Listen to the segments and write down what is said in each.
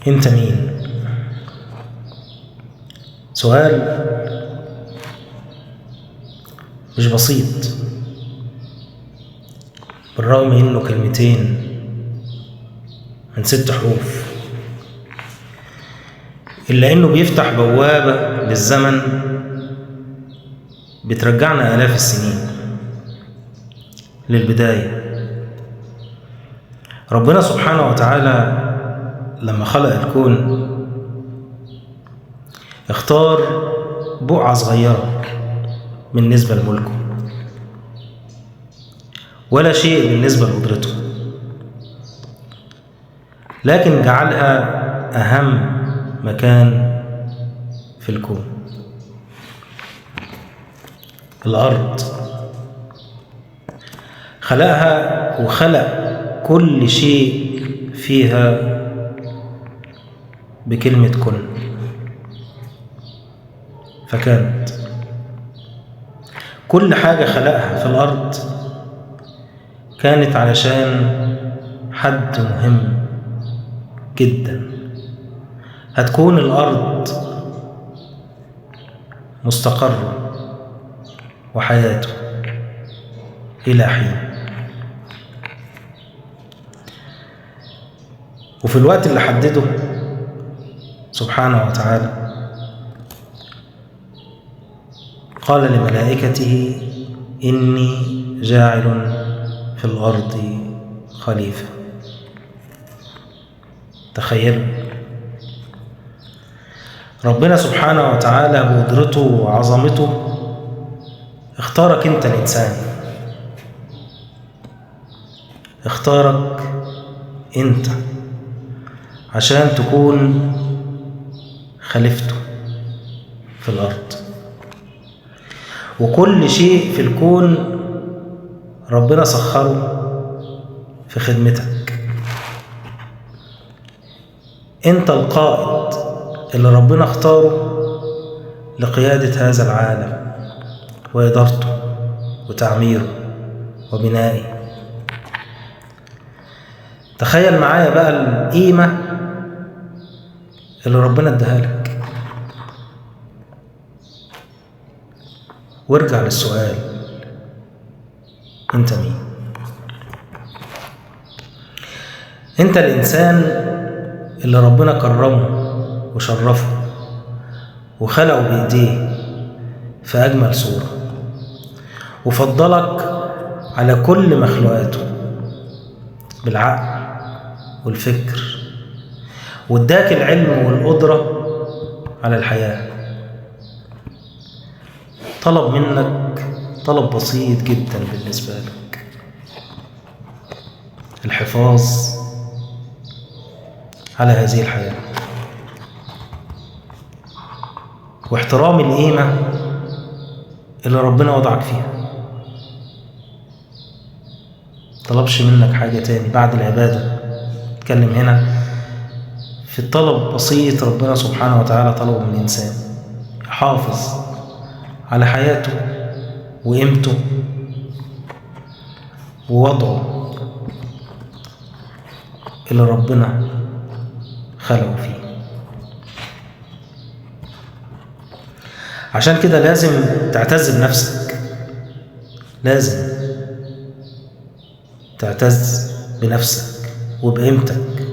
انت مين؟ سؤال مش بسيط، بالرغم انه كلمتين من 6 حروف، الا انه بيفتح بوابة للزمن بترجعنا آلاف السنين للبداية. ربنا سبحانه وتعالى لما خلق الكون اختار بقعة صغيرة بالنسبة لملكه، ولا شيء بالنسبة لقدرته، لكن جعلها أهم مكان في الكون، الأرض. خلقها وخلق كل شيء فيها بكلمة كن، فكانت كل حاجة خلقها في الأرض كانت علشان حد مهم جدا. هتكون الأرض مستقرة وحياته إلى حين، وفي الوقت اللي حدده سبحانه وتعالى قال لملائكته إني جاعل في الأرض خليفة. تخيلوا ربنا سبحانه وتعالى بقدرته وعظمته اختارك انت الإنسان، اختارك انت عشان تكون خليفته في الأرض. وكل شيء في الكون ربنا سخره في خدمتك. انت القائد اللي ربنا اختاره لقيادة هذا العالم وإدارته وتعميره وبنائه. تخيل معايا بقى القيمة اللي ربنا اداها لك، وارجع للسؤال انت مين؟ انت الإنسان اللي ربنا كرمه وشرفه وخلقه بإيديه في أجمل صورة، وفضلك على كل مخلوقاته بالعقل والفكر، واداك العلم والقدرة على الحياة. طلب منك طلب بسيط جدا بالنسبة لك: الحفاظ على هذه الحياة واحترام القيمة اللي ربنا وضعك فيها. طلبش منك حاجة تاني بعد العبادة. اتكلم هنا في الطلب بسيط ربنا سبحانه وتعالى طلبه من الإنسان: يحافظ على حياته وقيمته ووضعه اللي ربنا خلقه فيه. عشان كده لازم تعتز بنفسك، لازم تعتز بنفسك وبقيمتك،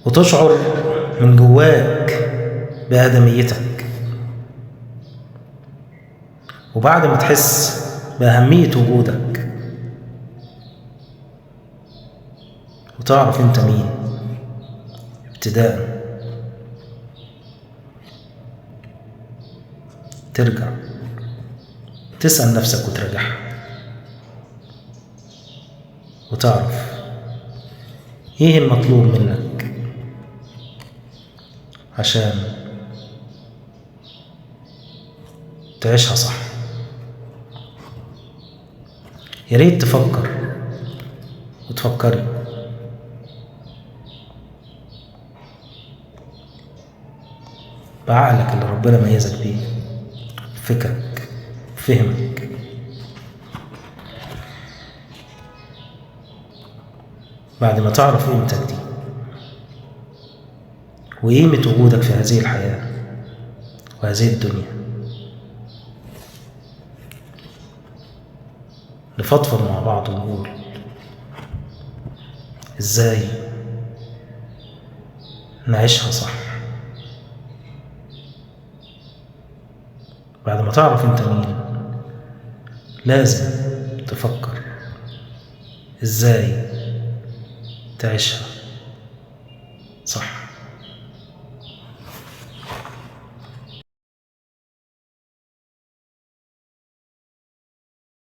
وتشعر من جواك بآدميتك. وبعد ما تحس بأهمية وجودك وتعرف انت مين، ابتداء ترجع تسأل نفسك وتراجعها وتعرف ايه المطلوب منك عشان تعيشها صح. يا ريت تفكر وتفكري بعقلك اللي ربنا ميزك بيه، فكرك، فهمك. بعد ما تعرف قيمتك دي وقيمة وجودك في هذه الحياة وهذه الدنيا. نفضفض مع بعض ونقول ازاي نعيشها صح. بعد ما تعرف انت مين لازم تفكر ازاي تعيشها صح.